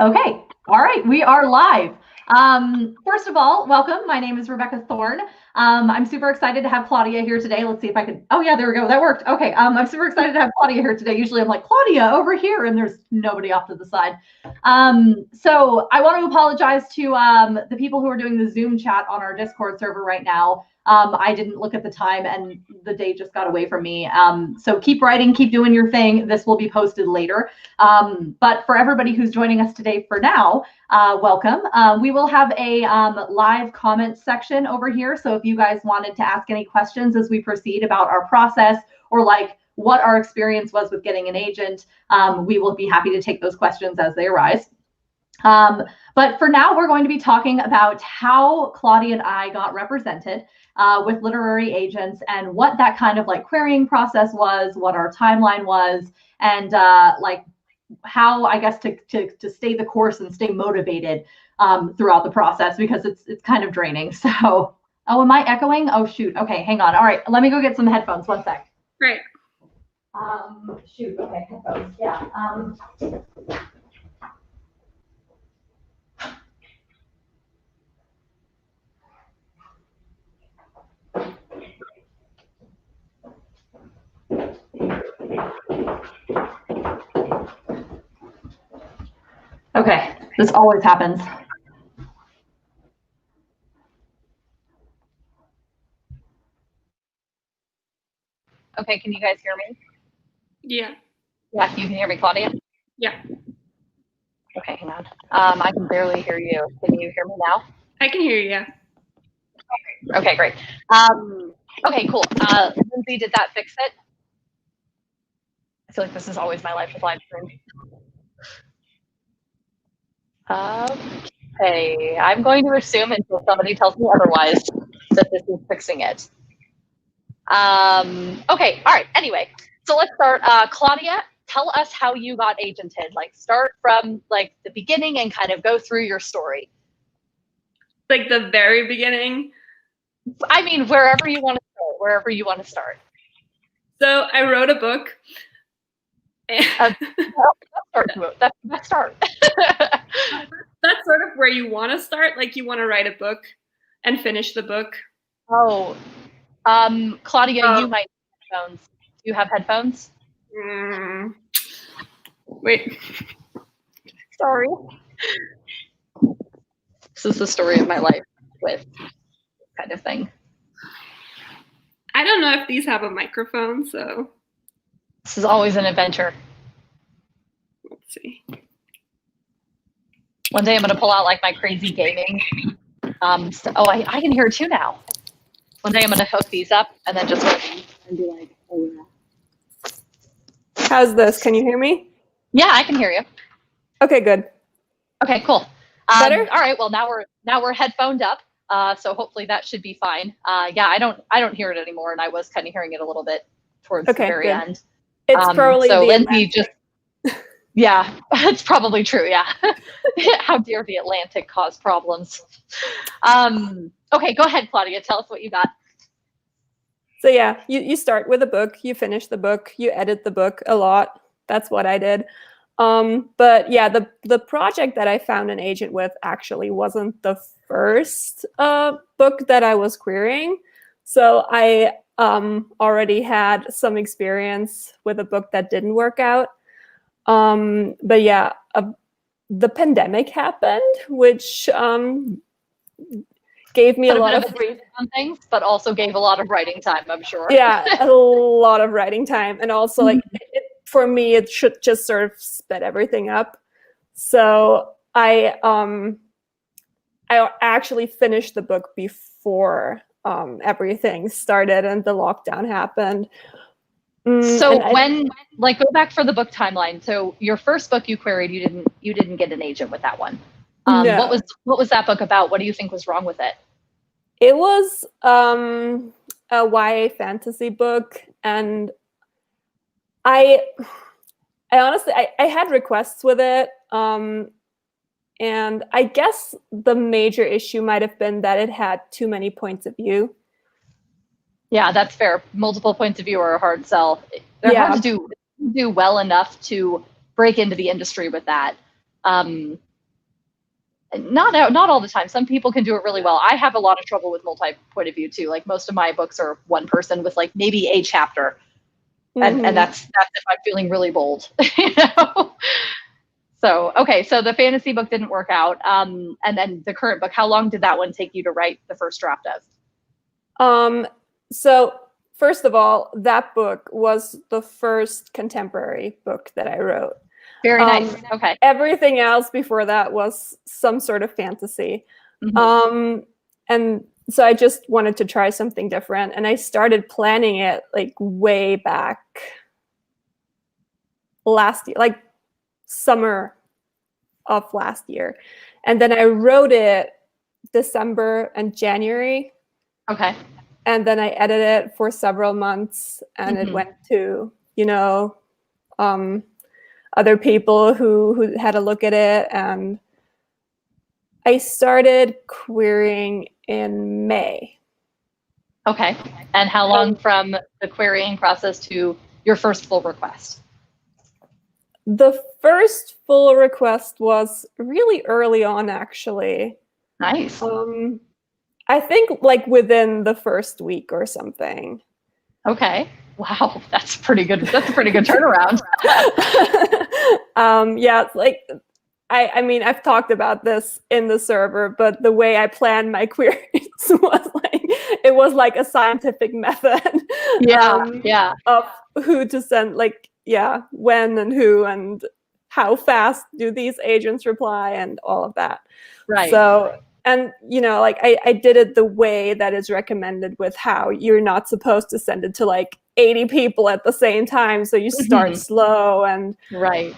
Okay, all right, we are live. First of all, welcome. My name is Rebecca Thorne. I'm super excited to have Claudia here today. Let's see if I can. Oh yeah, there we go. That worked. Okay, I'm super excited to have Claudia here today. Usually I'm like, Claudia over here, and there's nobody off to the side. So I want to apologize to the people who are doing the Zoom chat on our Discord server right now. I didn't look at the time and the day just got away from me. So keep writing, keep doing your thing. This will be posted later. But for everybody who's joining us today for now, welcome. We will have a live comment section over here. So if you guys wanted to ask any questions as we proceed about our process or like what our experience was with getting an agent, we will be happy to take those questions as they arise. But for now, we're going to be talking about how Claudia and I got represented with literary agents and what that kind of like querying process was, what our timeline was, and like how I guess to stay the course and stay motivated throughout the process, because it's kind of draining. So, oh, am I echoing? Oh shoot. Okay, hang on. All right, let me go get some headphones. One sec. Right. Shoot. Okay, headphones. Yeah. Okay, this always happens. Okay, can you guys hear me? Yeah. Yeah, you can hear me, Claudia? Yeah. Okay, hang on. I can barely hear you. Can you hear me now? I can hear you. Yeah. Okay, great. Okay, cool. Lindsay, did that fix it? I feel like this is always my life with live stream. Okay, I'm going to assume until somebody tells me otherwise that this is fixing it. Okay, all right. Anyway, so let's start. Claudia, tell us how you got agented. Like, start from like the beginning and kind of go through your story. Like the very beginning. I mean, wherever you want to start. Wherever you want to start. So I wrote a book. That's the best start. That's sort of where you want to start. Like you want to write a book and finish the book. Oh, Claudia, you might have headphones. Do you have headphones? Wait. Sorry. This is the story of my life with kind of thing. I don't know if these have a microphone, so. This is always an adventure. Let's see. One day I'm going to pull out like my crazy gaming. I can hear it too now. One day I'm going to hook these up and then just and be like, oh yeah. How's this? Can you hear me? Yeah, I can hear you. Okay, good. Okay, cool. Better? All right. Well, now we're headphoned up. So hopefully that should be fine. Yeah, I don't hear it anymore, and I was kind of hearing it a little bit towards the very end. It's probably so the Lindsay just. Yeah, it's probably true. Yeah. How dare the Atlantic cause problems? Okay, go ahead, Claudia. Tell us what you got. So yeah, you start with a book, you finish the book, you edit the book a lot. That's what I did. But yeah, the project that I found an agent with actually wasn't the first book that I was querying. So I already had some experience with a book that didn't work out. But yeah, the pandemic happened, which gave me a lot of free on things, but also gave a lot of writing time, I'm sure. Yeah, a lot of writing time, and also like for me, it should just sort of sped everything up. So I actually finished the book before everything started and the lockdown happened. So go back for the book timeline. So your first book you queried, you didn't get an agent with that one. No. What was that book about? What do you think was wrong with it? It was a YA fantasy book, and I honestly I had requests with it, and I guess the major issue might have been that it had too many points of view. Yeah, that's fair. Multiple points of view are a hard sell. They're hard to do well enough to break into the industry with that. Not all the time. Some people can do it really well. I have a lot of trouble with multi-point of view too. Like most of my books are one person with like maybe a chapter. And that's if I'm feeling really bold, you know? So, okay. So the fantasy book didn't work out. And then the current book, how long did that one take you to write the first draft of? So first of all, that book was the first contemporary book that I wrote. Very nice. Okay. Everything else before that was some sort of fantasy. And so I just wanted to try something different. And I started planning it like way back last year, like summer of last year. And then I wrote it December and January. Okay. And then I edited it for several months, and it went to, you know, other people who had a look at it. And I started querying in May. Okay. And how long from the querying process to your first full request? The first full request was really early on, actually. Nice. I think like within the first week or something. Okay. Wow, that's pretty good. That's a pretty good turnaround. Yeah, like I mean, I've talked about this in the server, but the way I planned my queries was like a scientific method. Yeah. Of who to send, like, when and who and how fast do these agents reply and all of that. Right. So, and you know, like I did it the way that is recommended, with how you're not supposed to send it to like 80 people at the same time. So you start slow, and right.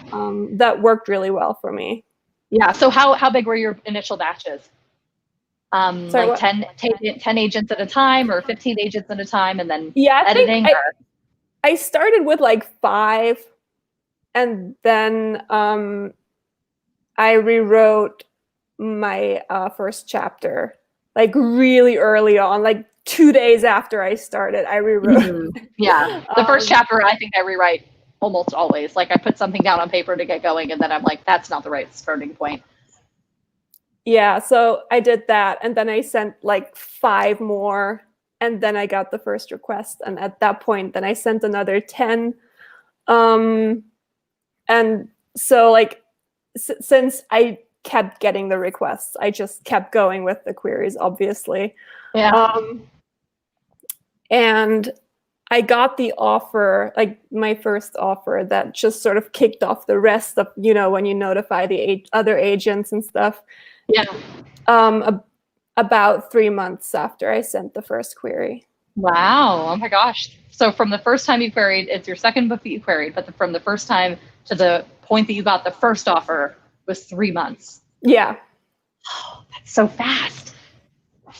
That worked really well for me. Yeah. So how big were your initial batches? Sorry, like 10 agents at a time, or 15 agents at a time, and then editing? I started with like 5, and then I rewrote my first chapter like really early on, like 2 days after I started. I rewrote. Yeah, the first chapter I think I rewrite almost always. Like I put something down on paper to get going, and then I'm like, that's not the right starting point. Yeah, so I did that, and then I sent like 5 more, and then I got the first request, and at that point then I sent another 10. And so like since I kept getting the requests, I just kept going with the queries, obviously. Yeah. And I got the offer, like my first offer, that just sort of kicked off the rest of, you know, when you notify the other agents and stuff. Yeah. About 3 months after I sent the first query. Wow. Oh my gosh. So from the first time you queried, it's your second book that you queried, but from the first time to the point that you got the first offer was 3 months. Yeah. Oh, that's so fast.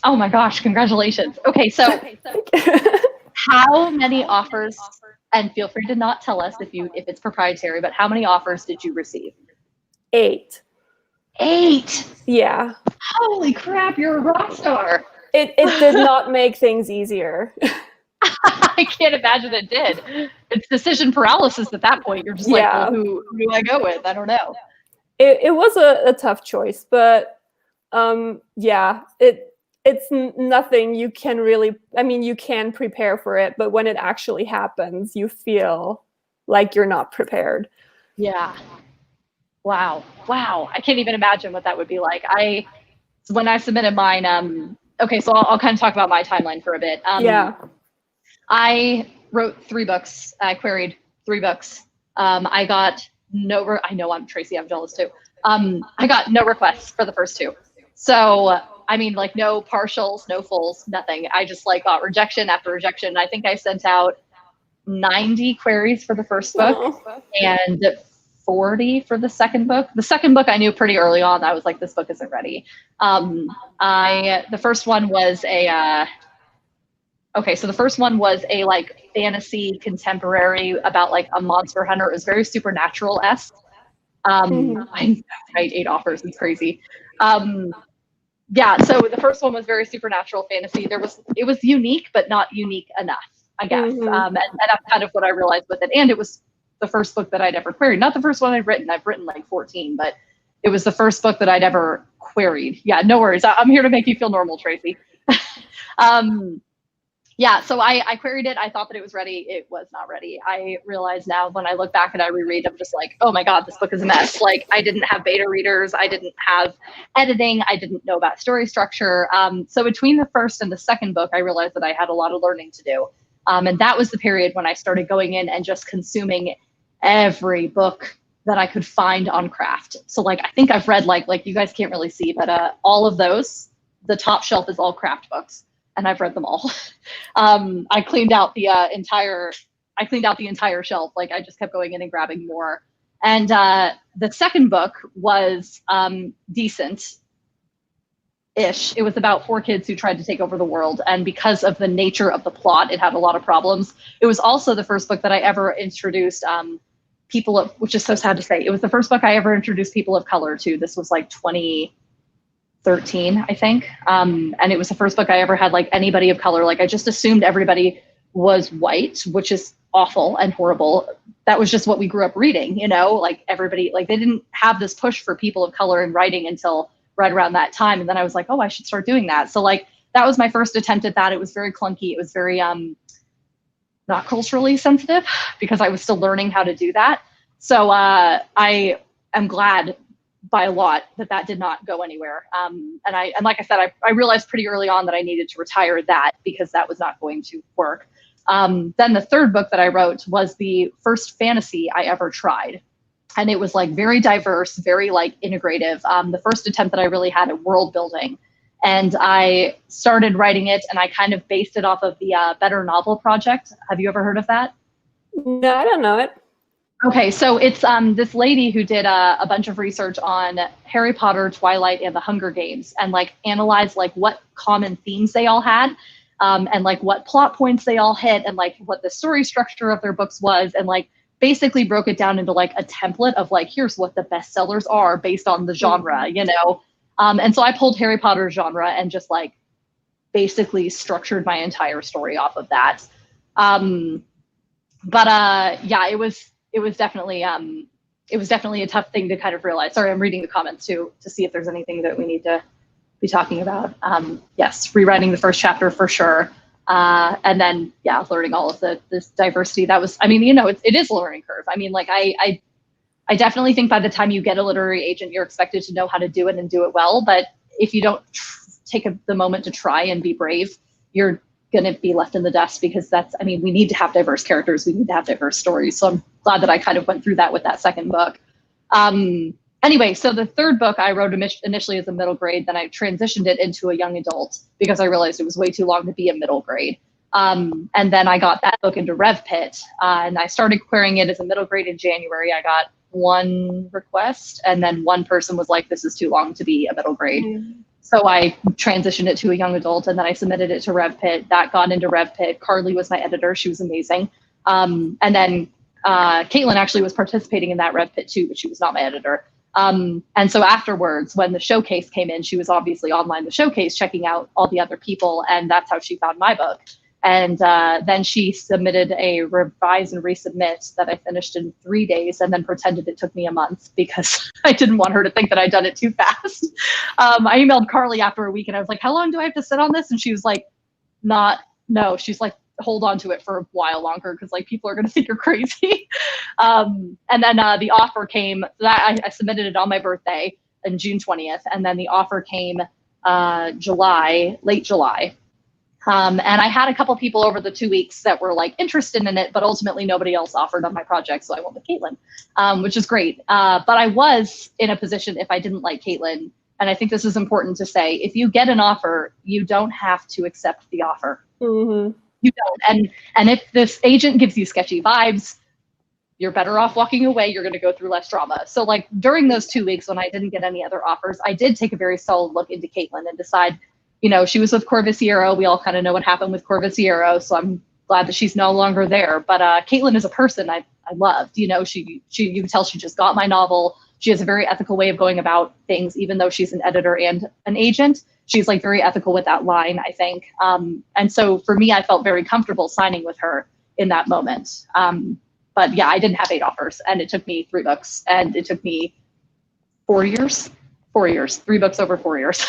Oh my gosh. Congratulations. Okay. So how many offers, and feel free to not tell us if it's proprietary, but how many offers did you receive? 8. 8? Yeah. Holy crap, you're a rock star. It did not make things easier. I can't imagine it did. It's decision paralysis at that point. You're just like, well, who do I go with? I don't know. It was a tough choice, but it's nothing you can really, I mean, you can prepare for it, but when it actually happens, you feel like you're not prepared. Yeah. Wow. I can't even imagine what that would be like. When I submitted mine, okay, so I'll kind of talk about my timeline for a bit. I wrote 3 books. I queried 3 books. I got I know I'm Tracy, I'm jealous too. I got no requests for the first 2. So, I mean, like no partials, no fulls, nothing. I just like got rejection after rejection. I think I sent out 90 queries for the first book and 40 for the second book. The second book I knew pretty early on. I was like, this book isn't ready. The first one was so the first one was a like fantasy contemporary about like a monster hunter. It was very supernatural-esque. I write 8 offers. It's crazy. So the first one was very supernatural fantasy. It was unique, but not unique enough, I guess. And that's kind of what I realized with it. And it was the first book that I'd ever queried. Not the first one I've written like 14, but it was the first book that I'd ever queried. Yeah, no worries. I'm here to make you feel normal, Tracy. Yeah, so I queried it. I thought that it was ready. It was not ready. I realize now when I look back and I reread, I'm just like, oh my God, this book is a mess. Like, I didn't have beta readers. I didn't have editing. I didn't know about story structure. So between the first and the second book, I realized that I had a lot of learning to do. And that was the period when I started going in and just consuming every book that I could find on craft. So like, I think I've read like you guys can't really see, but all of those, the top shelf is all craft books. And I've read them all. I cleaned out the entire shelf. Like I just kept going in and grabbing more. And the second book was decent-ish. It was about 4 kids who tried to take over the world. And because of the nature of the plot, it had a lot of problems. It was also the first book that I ever introduced people of, which is so sad to say. It was the first book I ever introduced people of color to. This was like 2013, I think. And it was the first book I ever had like anybody of color. Like I just assumed everybody was white, which is awful and horrible. That was just what we grew up reading, you know, like everybody, like they didn't have this push for people of color in writing until right around that time. And then I was like, oh, I should start doing that. So like, that was my first attempt at that. It was very clunky. It was very not culturally sensitive because I was still learning how to do that. So I am glad by a lot that did not go anywhere. And like I said, I realized pretty early on that I needed to retire that because that was not going to work. Then the third book that I wrote was the first fantasy I ever tried. And it was like very diverse, very like integrative. The first attempt that I really had at world building. And I started writing it and I kind of based it off of the Better Novel Project. Have you ever heard of that? No, I don't know it. Okay, so it's this lady who did a bunch of research on Harry Potter, Twilight, and the Hunger Games, and like analyzed like what common themes they all had, and like what plot points they all hit, and like what the story structure of their books was, and like basically broke it down into like a template of like, here's what the bestsellers are based on the genre, you know? And so I pulled Harry Potter genre and just like basically structured my entire story off of that. Yeah, it was definitely a tough thing to kind of realize. Sorry, I'm reading the comments too to see if there's anything that we need to be talking about. Yes, rewriting the first chapter for sure. And then, yeah, learning all of this diversity. That was, I mean, you know, it is a learning curve. I mean, like I definitely think by the time you get a literary agent, you're expected to know how to do it and do it well. But if you don't take the moment to try and be brave, you're going to be left in the dust because I mean, we need to have diverse characters. We need to have diverse stories. So I'm glad that I kind of went through that with that second book. Anyway, so the third book I wrote initially as a middle grade, then I transitioned it into a young adult because I realized it was way too long to be a middle grade. And then I got that book into RevPit and I started querying it as a middle grade in January. I got 1 request and then one person was like, this is too long to be a middle grade. Mm-hmm. So I transitioned it to a young adult and then I submitted it to RevPit. That got into RevPit. Carly was my editor. She was amazing. And then Caitlin actually was participating in that RevPit too, but she was not my editor. And so afterwards, when the showcase came in, she was obviously online the showcase, checking out all the other people. And that's how she found my book. And then she submitted a revise and resubmit that I finished in 3 days and then pretended it took me a month because I didn't want her to think that I'd done it too fast. I emailed Carly after a week and I was like, how long do I have to sit on this? And she was like, no, she's like, hold on to it for a while longer because like people are going to think you're crazy. And then the offer came, that I submitted it on my birthday on June 20th. And then the offer came late July. And I had a couple people over the 2 weeks that were like interested in it, but ultimately nobody else offered on my project. So I went with Caitlin, which is great. But I was in a position if I didn't like Caitlin, and I think this is important to say, if you get an offer, you don't have to accept the offer. Mm-hmm. You don't. And if this agent gives you sketchy vibes, you're better off walking away. You're going to go through less drama. So like during those 2 weeks when I didn't get any other offers, I did take a very solid look into Caitlin and decide, you know, she was with Corvisiero. We all kind of know what happened with Corvisiero, so I'm glad that she's no longer there. But Caitlin is a person I loved. You know, you can tell she just got my novel. She has a very ethical way of going about things, even though she's an editor and an agent. She's like very ethical with that line, I think. And so for me, I felt very comfortable signing with her in that moment. But yeah, I didn't have 8 offers, and it took me 3 books, and it took me 4 4 years, 3 books over 4 years.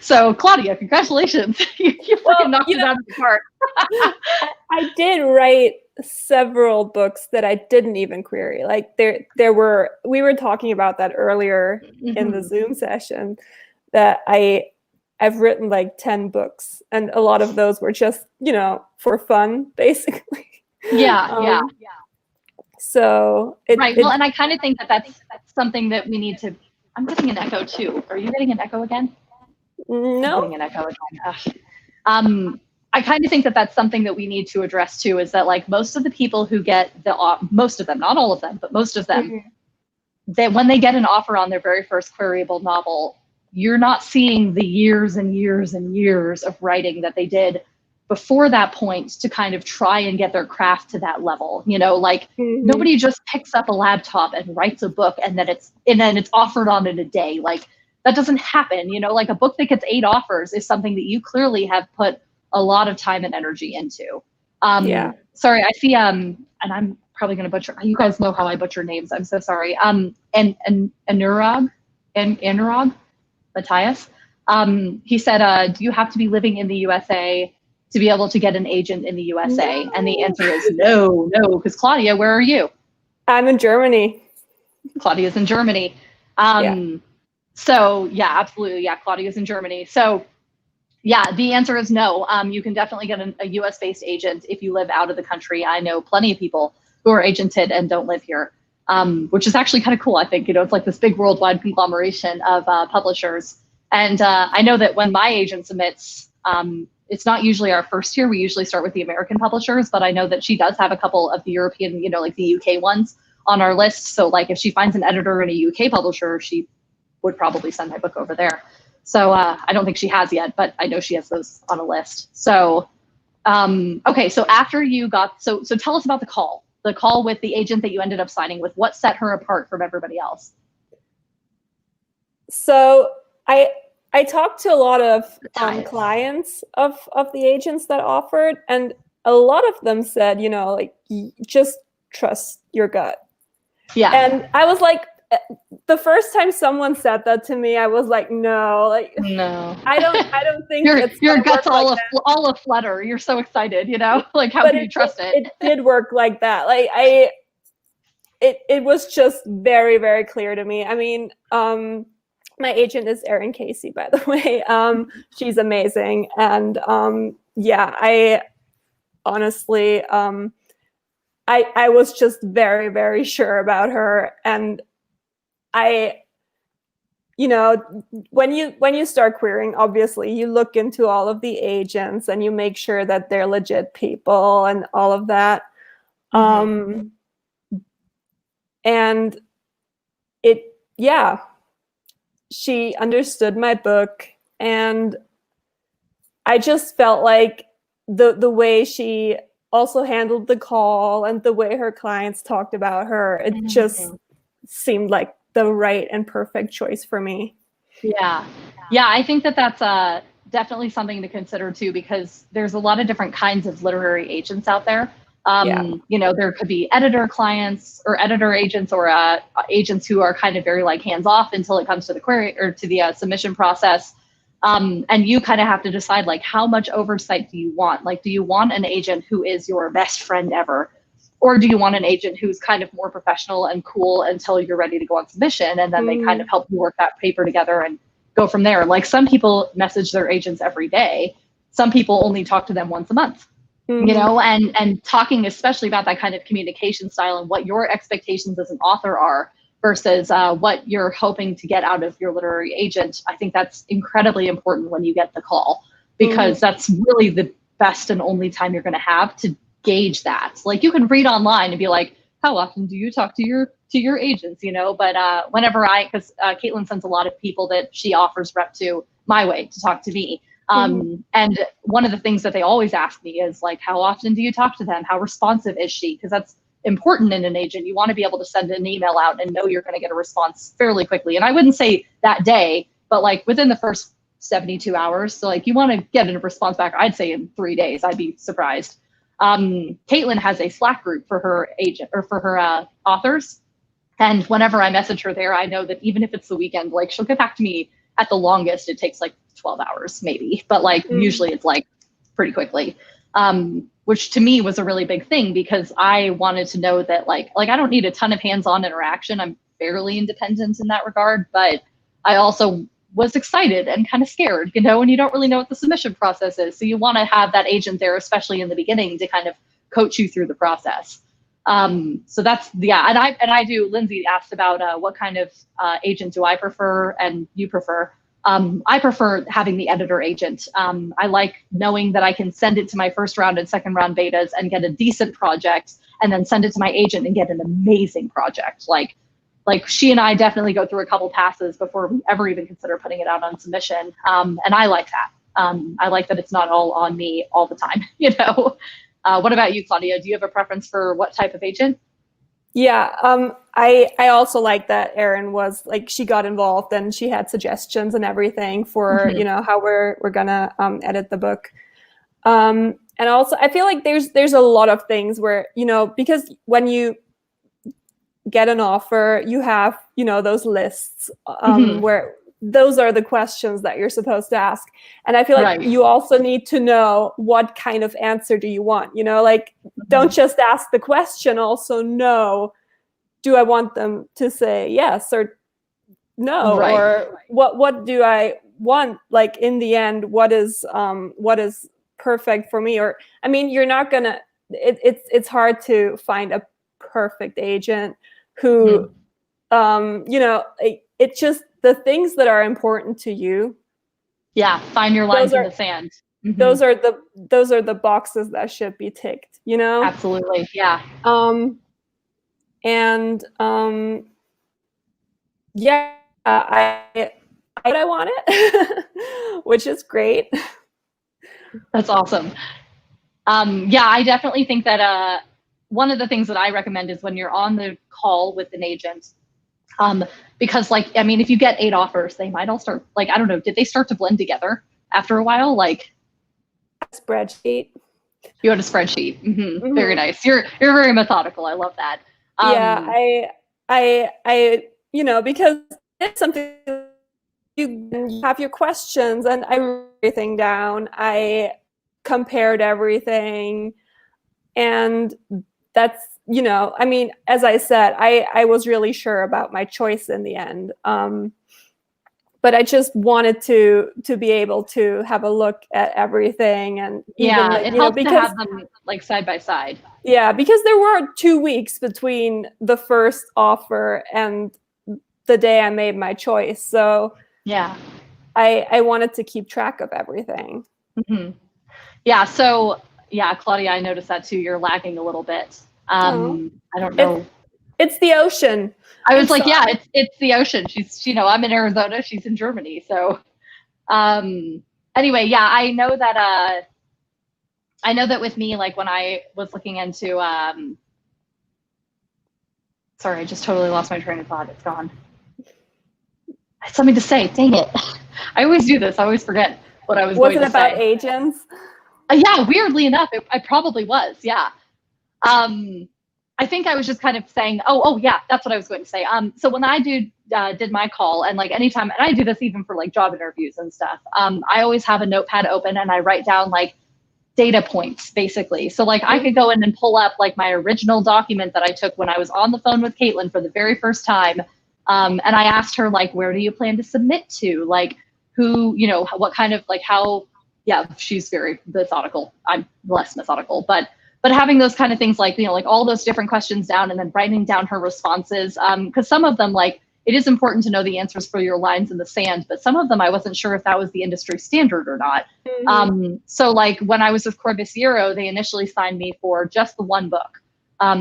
So Claudia, congratulations. you fucking knocked it out of the park. I did write several books that I didn't even query. Like we were talking about that earlier in the Zoom session, that I've written like 10 books, and a lot of those were just, for fun, basically. Yeah. So well, and I kind of think that that's something that we need to. I'm getting an echo too. Are you getting an echo again? No. I'm getting an echo again. I kind of think that that's something that we need to address too. Is that like most of the people who get most of them, not all of them, but most of them, that when they get an offer on their very first queryable novel, you're not seeing the years and years and years of writing that they did before that point to kind of try and get their craft to that level. Nobody just picks up a laptop and writes a book and then it's offered on in a day. Like that doesn't happen. Like a book that gets 8 offers is something that you clearly have put a lot of time and energy into. Sorry, I see and I'm probably going to butcher. You guys know how I butcher names. I'm so sorry. And Anurag Matthias. He said, do you have to be living in the USA to be able to get an agent in the USA? No. And the answer is no, because Claudia, where are you? I'm in Germany. Claudia's in Germany. So yeah, absolutely. Yeah, Claudia's in Germany. So yeah, the answer is no. You can definitely get a US based agent if you live out of the country. I know plenty of people who are agented and don't live here, which is actually kind of cool. I think, it's like this big worldwide conglomeration of publishers. And I know that when my agent submits, it's not usually our first tier. We usually start with the American publishers, but I know that she does have a couple of the European, like the UK ones on our list. So like if she finds an editor in a UK publisher, she would probably send my book over there. So I don't think she has yet, but I know she has those on a list. So, okay. So after you got, so tell us about the call with the agent that you ended up signing with. What set her apart from everybody else? So I talked to a lot of clients of the agents that offered, and a lot of them said, just trust your gut. Yeah. And I was like, the first time someone said that to me, I was like, no. I don't think your gut's all a flutter. You're so excited, like how can you trust it? It did work like that. Like it was just very, very clear to me. I mean, my agent is Erin Casey, by the way. She's amazing. And I honestly, I was just very, very sure about her. And when you start querying, obviously you look into all of the agents and you make sure that they're legit people and all of that. And she understood my book, and I just felt like the way she also handled the call and the way her clients talked about her, it just seemed like the right and perfect choice for me. Yeah, I think that's definitely something to consider too, because there's a lot of different kinds of literary agents out there. There could be editor clients or editor agents or agents who are kind of very like hands off until it comes to the query or to the submission process. And you kind of have to decide like how much oversight do you want? Like, do you want an agent who is your best friend ever? Or do you want an agent who's kind of more professional and cool until you're ready to go on submission, and then they kind of help you work that paper together and go from there? Like some people message their agents every day. Some people only talk to them once a month. And talking especially about that kind of communication style and what your expectations as an author are versus what you're hoping to get out of your literary agent. I think that's incredibly important when you get the call, because that's really the best and only time you're going to have to gauge that. Like you can read online and be like, how often do you talk to your agents, but whenever because Caitlin sends a lot of people that she offers rep to my way to talk to me. And one of the things that they always ask me is like, how often do you talk to them? How responsive is she? Because that's important in an agent. You want to be able to send an email out and know you're going to get a response fairly quickly. And I wouldn't say that day, but like within the first 72 hours. So like you want to get a response back, I'd say in 3 days. I'd be surprised. Caitlin has a Slack group for her agent or for her authors. And whenever I message her there, I know that even if it's the weekend, like she'll get back to me at the longest. It takes like 12 hours maybe, but like usually it's like pretty quickly, which to me was a really big thing because I wanted to know that like I don't need a ton of hands-on interaction. I'm fairly independent in that regard, but I also was excited and kind of scared, you know, and you don't really know what the submission process is. So you want to have that agent there, especially in the beginning, to kind of coach you through the process. So that's, yeah. And I do, Lindsay asked about what kind of agent do I prefer and you prefer. I prefer having the editor agent. I like knowing that I can send it to my first round and second round betas and get a decent project, and then send it to my agent and get an amazing project. Like she and I definitely go through a couple passes before we ever even consider putting it out on submission. And I like that. I like that it's not all on me all the time, you know. What about you, Claudia? Do you have a preference for what type of agent? Yeah, I also like that Erin was like, she got involved and she had suggestions and everything for you know, how we're gonna edit the book. And also I feel like there's a lot of things where, you know, because when you get an offer, you have, you know, those lists where those are the questions that you're supposed to ask. And I feel like you also need to know what kind of answer do you want, you know, like don't just ask the question, also know, do I want them to say yes or no, or what do I want, like in the end, what is perfect for me? Or, I mean, you're not gonna, it's hard to find a perfect agent who, you know, it just, the things that are important to you. Yeah, find your lines in the sand. Those are the boxes that should be ticked, you know? Absolutely, yeah. Yeah, I want it, which is great. That's awesome. Yeah, I definitely think that one of the things that I recommend is when you're on the call with an agent, because like, I mean, if you get 8 offers, they might all start, like, I don't know, did they start to blend together after a while? Like a spreadsheet. You had a spreadsheet. Very nice. You're very methodical. I love that. Yeah, I you know, because it's something, you have your questions and I wrote everything down. I compared everything, and that's, you know, I mean, as I said, I was really sure about my choice in the end. But I just wanted to be able to have a look at everything, and yeah, like, it you helps know, because, to have them like side by side. Yeah, because there were 2 weeks between the first offer and the day I made my choice. So yeah, I wanted to keep track of everything. Yeah. So yeah, Claudia, I noticed that too. You're lagging a little bit. I don't know. It's the ocean. I was like, yeah, it's the ocean. She's, you know, I'm in Arizona. She's in Germany. So anyway, yeah, I know that with me, like when I was looking into, sorry, I just totally lost my train of thought. It's gone. I had something to say. Dang it. I always do this. I always forget what I was going to say. Was it about agents? Yeah, weirdly enough, I probably was. Yeah. I think I was just kind of saying, oh yeah, that's what I was going to say. So when I did my call, and like anytime, and I do this even for like job interviews and stuff, I always have a notepad open and I write down like data points, basically. So like I could go in and pull up like my original document that I took when I was on the phone with Caitlin for the very first time. And I asked her, like, where do you plan to submit to? Like, who, you know, what kind of, like, how, yeah, she's very methodical. I'm less methodical, but having those kind of things, like, you know, like all those different questions down and then writing down her responses. Because some of them, like, it is important to know the answers for your lines in the sand, but some of them I wasn't sure if that was the industry standard or not. So like when I was with Corvisiero, they initially signed me for just the one book.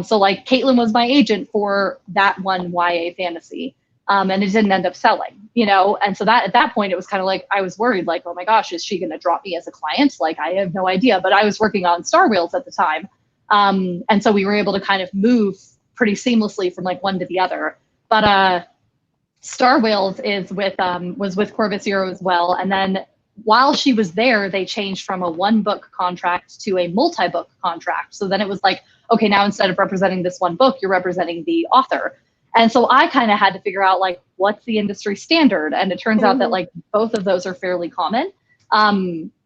So like Caitlin was my agent for that one YA fantasy. And it didn't end up selling, you know? And so that at that point, it was kind of like, I was worried, like, oh my gosh, is she going to drop me as a client? Like, I have no idea, but I was working on Star Wheels at the time. And so we were able to kind of move pretty seamlessly from like one to the other. But Star Wheels is was with Corvisiero as well. And then while she was there, they changed from a 1-book contract to a multi-book contract. So then it was like, okay, now instead of representing this one book, you're representing the author. And so I kind of had to figure out like, what's the industry standard? And it turns out that like both of those are fairly common.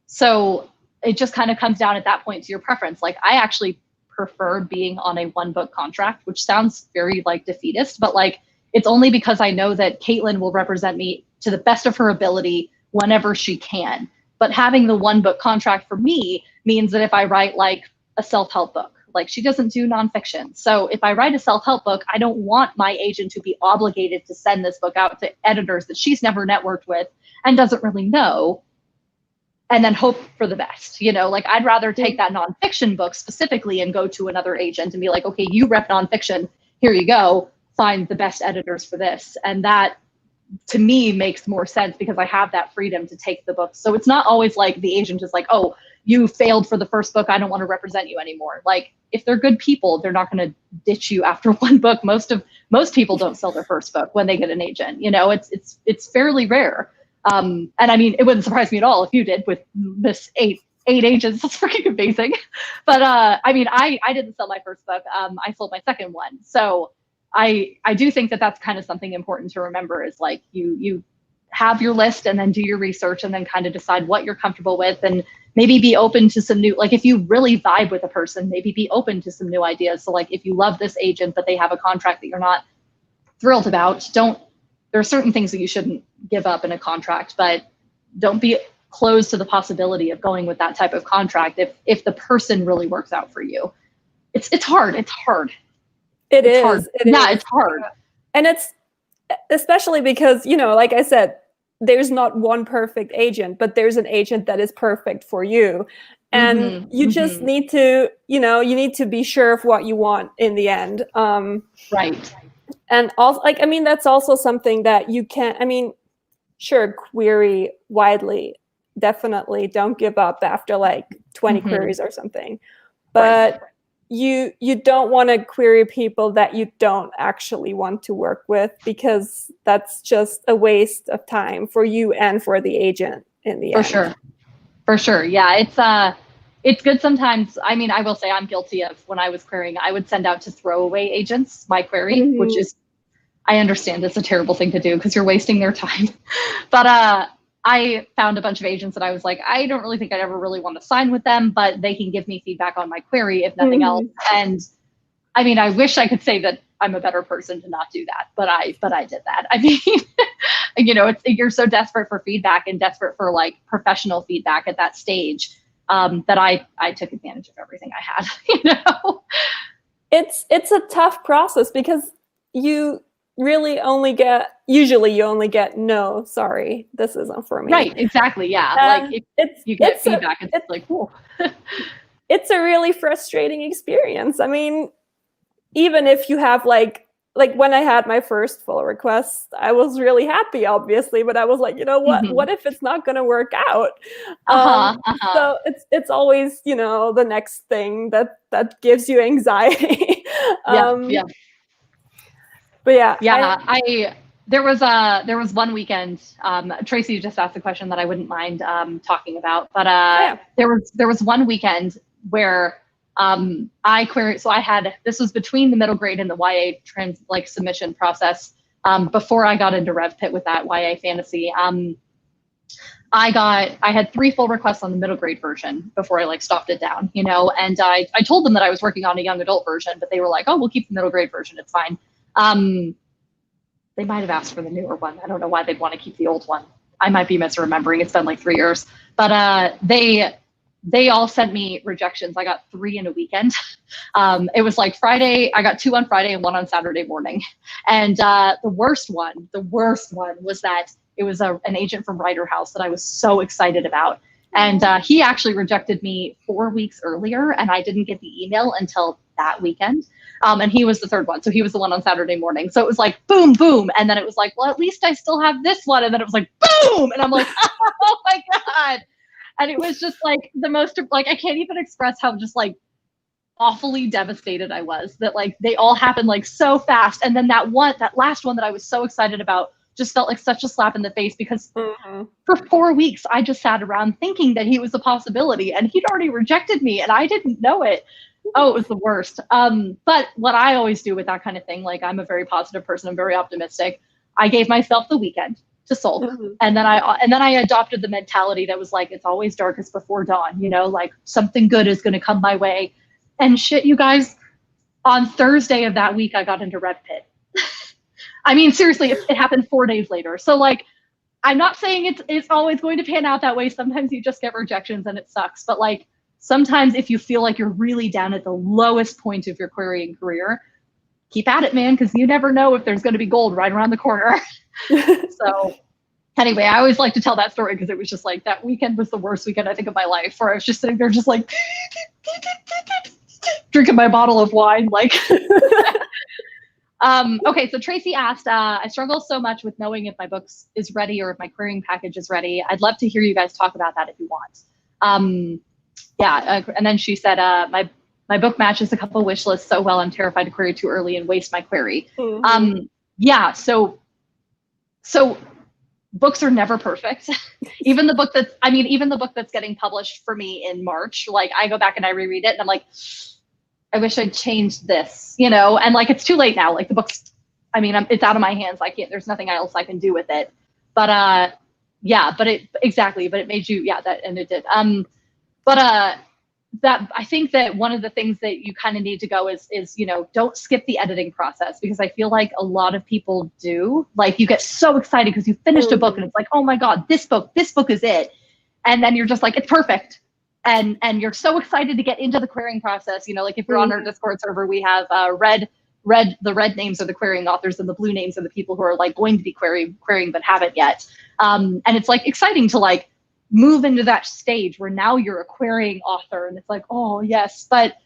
So it just kind of comes down at that point to your preference. Like I actually prefer being on a 1-book contract, which sounds very like defeatist, but like, it's only because I know that Caitlin will represent me to the best of her ability whenever she can. But having the 1-book contract for me means that if I write like a self-help book, like she doesn't do nonfiction. So if I write a self-help book, I don't want my agent to be obligated to send this book out to editors that she's never networked with and doesn't really know, and then hope for the best. You know, like I'd rather take that nonfiction book specifically and go to another agent and be like, okay, you rep nonfiction, here you go, find the best editors for this. And that to me makes more sense because I have that freedom to take the book. So it's not always like the agent is like, oh, you failed for the first book, I don't want to represent you anymore. Like if they're good people, they're not going to ditch you after 1 book. Most people don't sell their first book when they get an agent. You know, it's fairly rare. And I mean, it wouldn't surprise me at all if you did with this eight agents. That's freaking amazing. But I mean, I didn't sell my first book. I sold my second one. So I do think that that's kind of something important to remember is like you have your list and then do your research and then kind of decide what you're comfortable with and maybe be open to some new, like if you really vibe with a person, maybe be open to some new ideas. So like if you love this agent, but they have a contract that you're not thrilled about, there are certain things that you shouldn't give up in a contract, but don't be closed to the possibility of going with that type of contract if the person really works out for you. It's hard. It's hard. It is. It's hard. And it's especially because, you know, like I said, there's not one perfect agent, but there's an agent that is perfect for you. And you just need to, you know, you need to be sure of what you want in the end. Right. And also, like, I mean, that's also something that you can't, I mean, sure, query widely. Definitely don't give up after like 20 queries or something. But you don't want to query people that you don't actually want to work with, because that's just a waste of time for you and for the agent in the end. For sure. Yeah, it's good sometimes. I mean, I will say I'm guilty of when I was querying, I would send out to throwaway agents my query, which is, I understand it's a terrible thing to do because you're wasting their time. But I found a bunch of agents that I was like, I don't really think I'd ever really want to sign with them, but they can give me feedback on my query if nothing else. And I mean, I wish I could say that I'm a better person to not do that, but I did that. I mean, you know, you're so desperate for feedback and desperate for like professional feedback at that stage that I took advantage of everything I had. You know, it's a tough process because you really usually you only get no, sorry, this isn't for me. Right, exactly, yeah. Like if you get feedback, it's like, cool. It's a really frustrating experience. I mean, even if you have like when I had my first full request, I was really happy, obviously, but I was like, you know what? What if it's not going to work out? So it's always, you know, the next thing that gives you anxiety. But yeah, there was one weekend. Tracy just asked a question that I wouldn't mind talking about, but there was one weekend where I queried. So I had, this was between the middle grade and the YA submission process before I got into RevPit with that YA fantasy. I had 3 full requests on the middle grade version before I stopped it down, you know, and I told them that I was working on a young adult version, but they were like, oh, we'll keep the middle grade version. It's fine. They might have asked for the newer one. I don't know why they'd want to keep the old one. I might be misremembering. It's been like 3 years, but they all sent me rejections. I got 3 in a weekend. It was like Friday. I got 2 on Friday and 1 on Saturday morning. And the worst one was that it was an agent from Writer House that I was so excited about. And he actually rejected me 4 weeks earlier, and I didn't get the email until that weekend. And he was the 3rd one. So he was the one on Saturday morning. So it was like, boom, boom. And then it was like, well, at least I still have this one. And then it was like, boom. And I'm like, oh my God. And it was just like the most, I can't even express how just awfully devastated I was that they all happened so fast. And then that last one that I was so excited about just felt like such a slap in the face because for 4 weeks, I just sat around thinking that he was a possibility and he'd already rejected me and I didn't know it. Oh, it was the worst. But what I always do with that kind of thing, like I'm a very positive person, I'm very optimistic. I gave myself the weekend to sulk. And then I adopted the mentality that was like, it's always darkest before dawn, you know, like something good is going to come my way. And shit, you guys, on Thursday of that week, I got into Red Pit. I mean, seriously, it happened 4 days later. So like, I'm not saying it's always going to pan out that way. Sometimes you just get rejections and it sucks. But like, sometimes if you feel like you're really down at the lowest point of your querying career, keep at it, man, because you never know if there's going to be gold right around the corner. So anyway, I always like to tell that story because it was just like that weekend was the worst weekend I think of my life, where I was just sitting there just like drinking my bottle of wine. Like, okay, so Tracy asked, I struggle so much with knowing if my book is ready or if my querying package is ready. I'd love to hear you guys talk about that if you want. And then she said, my book matches a couple wish lists so well, I'm terrified to query too early and waste my query. So books are never perfect. even the book that's getting published for me in March, like I go back and I reread it and I'm like, I wish I'd changed this, you know, and like, it's too late now. Like the book's, I mean, it's out of my hands. There's nothing else I can do with it. But it made you, and it did. That I think that one of the things that you kind of need to go is, you know, don't skip the editing process, because I feel like a lot of people do. Like you get so excited because you finished a book and it's like, oh my God, this book is it. And then you're just like, it's perfect. And you're so excited to get into the querying process. You know, like if you're on our Discord server, we have the red names are the querying authors and the blue names are the people who are like going to be querying but haven't yet. And it's like exciting to like move into that stage where now you're a querying author and it's like, oh yes. But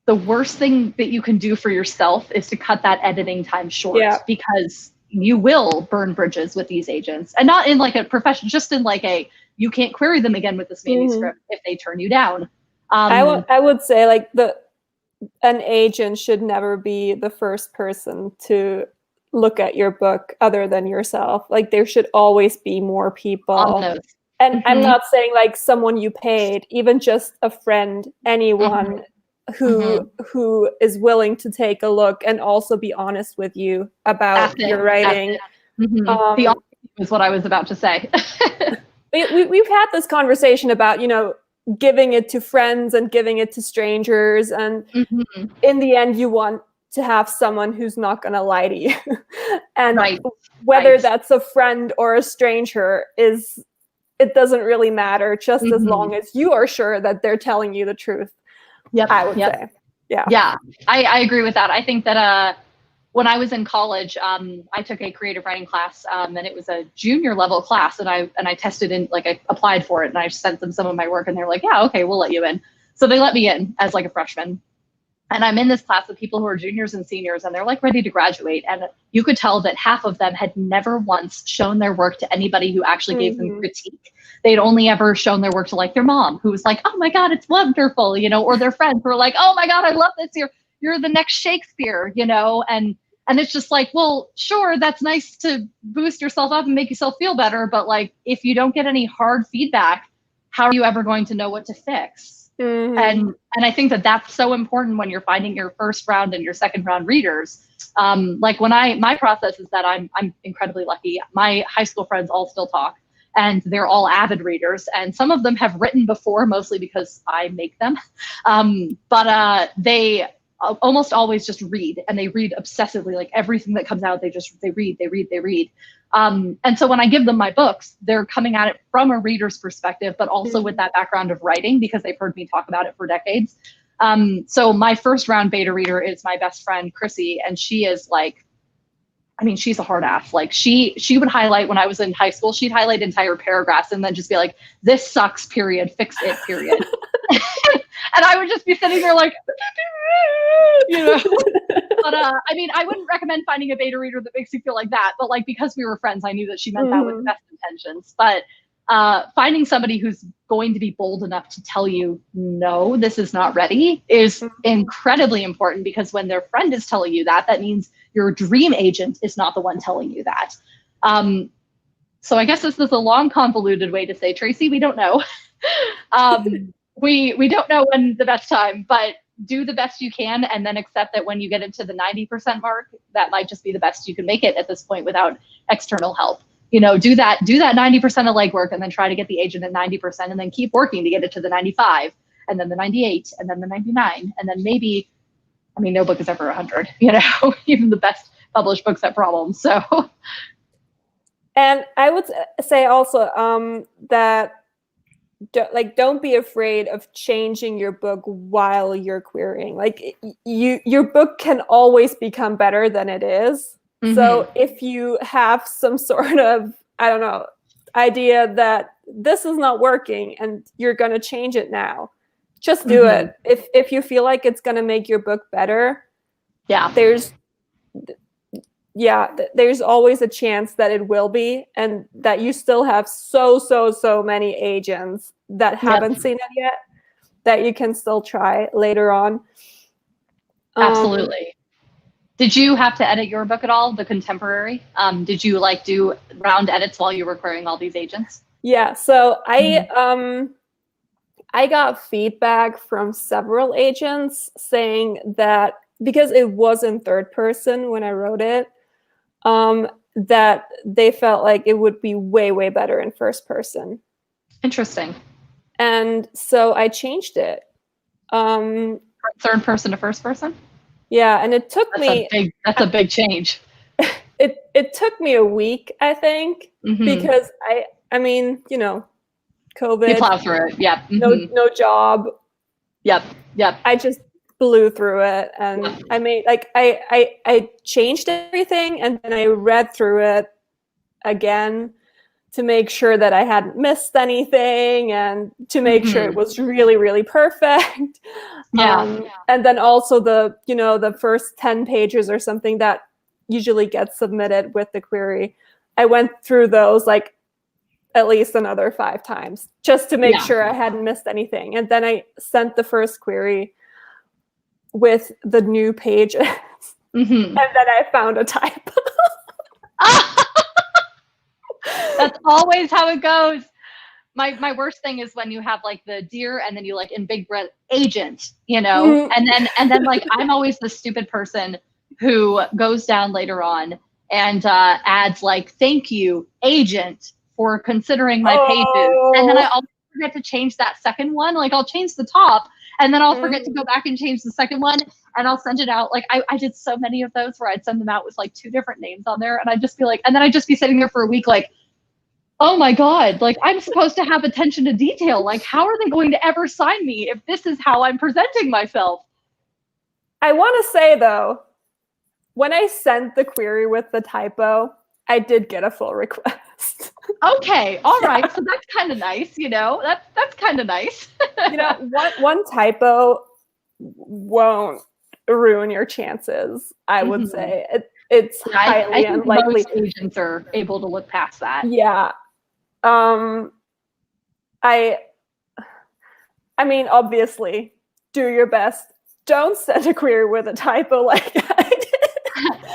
the worst thing that you can do for yourself is to cut that editing time short, because you will burn bridges with these agents, and not in like a profession, just in like you can't query them again with this manuscript if they turn you down. I would say like an agent should never be the first person to look at your book other than yourself. Like there should always be more people. And I'm not saying like someone you paid, even just a friend, anyone who is willing to take a look and also be honest with you about your writing. The honesty is what I was about to say. We've had this conversation about, you know, giving it to friends and giving it to strangers. And in the end, you want to have someone who's not going to lie to you. And whether that's a friend or a stranger it doesn't really matter, just as long as you are sure that they're telling you the truth. I would say. I agree with that. I think that when I was in college, I took a creative writing class, and it was a junior level class, and I tested in, like I applied for it and I sent them some of my work and they're like, yeah, okay, we'll let you in. So they let me in as like a freshman. And I'm in this class of people who are juniors and seniors, and they're like ready to graduate. And you could tell that half of them had never once shown their work to anybody who actually gave them critique. They'd only ever shown their work to like their mom, who was like, oh my God, it's wonderful, you know, or their friends who were like, oh my God, I love this. You're the next Shakespeare, you know, and it's just like, well, sure, that's nice to boost yourself up and make yourself feel better. But like, if you don't get any hard feedback, how are you ever going to know what to fix? And I think that that's so important when you're finding your first round and your second round readers. Like my process is that I'm incredibly lucky. My high school friends all still talk, and they're all avid readers. And some of them have written before, mostly because I make them. But they almost always just read, and they read obsessively. Like everything that comes out, they read. And so when I give them my books, they're coming at it from a reader's perspective, but also with that background of writing, because they've heard me talk about it for decades. So my first round beta reader is my best friend, Chrissy, and she is like, I mean, she's a hard ass. Like she would highlight, when I was in high school, she'd highlight entire paragraphs and then just be like, this sucks, period, fix it, period. And I would just be sitting there like, you know. But I mean, I wouldn't recommend finding a beta reader that makes you feel like that. But like, because we were friends, I knew that she meant that with the best intentions. But finding somebody who's going to be bold enough to tell you, no, this is not ready, is incredibly important, because when their friend is telling you that, that means your dream agent is not the one telling you that. So I guess this is a long, convoluted way to say, Tracy, we don't know. we don't know when the best time, but do the best you can, and then accept that when you get into the 90% mark, that might just be the best you can make it at this point without external help. You know, do that 90% of legwork, and then try to get the agent at 90%, and then keep working to get it to the 95, and then the 98, and then the 99, and then maybe, I mean, no book is ever 100, you know, even the best published books have problems. So, and I would say also that don't be afraid of changing your book while you're querying. Like your book can always become better than it is. Mm-hmm. So if you have some sort of, I don't know, idea that this is not working and you're going to change it now, just do it. If you feel like it's going to make your book better, there's always a chance that it will be, and that you still have so many agents that haven't seen it yet that you can still try later on. Absolutely. Did you have to edit your book at all, the contemporary? Did you like do round edits while you were querying all these agents? Yeah, so I got feedback from several agents saying that because it was in third person when I wrote it, that they felt like it would be way better in first person. Interesting. And so I changed it. Third person to first person? Yeah, and it took me... That's a big change. It took me a week, I think, because I mean, you know, COVID. You plow through it, yep. No job. Yep. I just blew through it, and I made I changed everything, and then I read through it again to make sure that I hadn't missed anything, and to make sure it was really perfect. And then also the first 10 pages or something that usually gets submitted with the query, I went through those like at least another 5 times just to make sure I hadn't missed anything. And then I sent the first query with the new pages, and then I found a typo. That's always how it goes. My worst thing is when you have like the dear and then you like in big breath agent, you know, and then like I'm always the stupid person who goes down later on and adds like thank you agent for considering my pages, and then I always forget to change that second one. Like I'll change the top, and then I'll forget to go back and change the second one, and I'll send it out. Like I did so many of those where I'd send them out with like 2 different names on there, and I'd just be like, and then I'd just be sitting there for a week like, oh my God, like I'm supposed to have attention to detail. Like how are they going to ever sign me if this is how I'm presenting myself? I want to say though, when I sent the query with the typo, I did get a full request. Okay, all right. So that's kind of nice, you know. That's kind of nice. You know, one typo won't ruin your chances. I would say it's highly unlikely. Most agents are able to look past that. Yeah. I mean, obviously, do your best. Don't send a query with a typo like I did.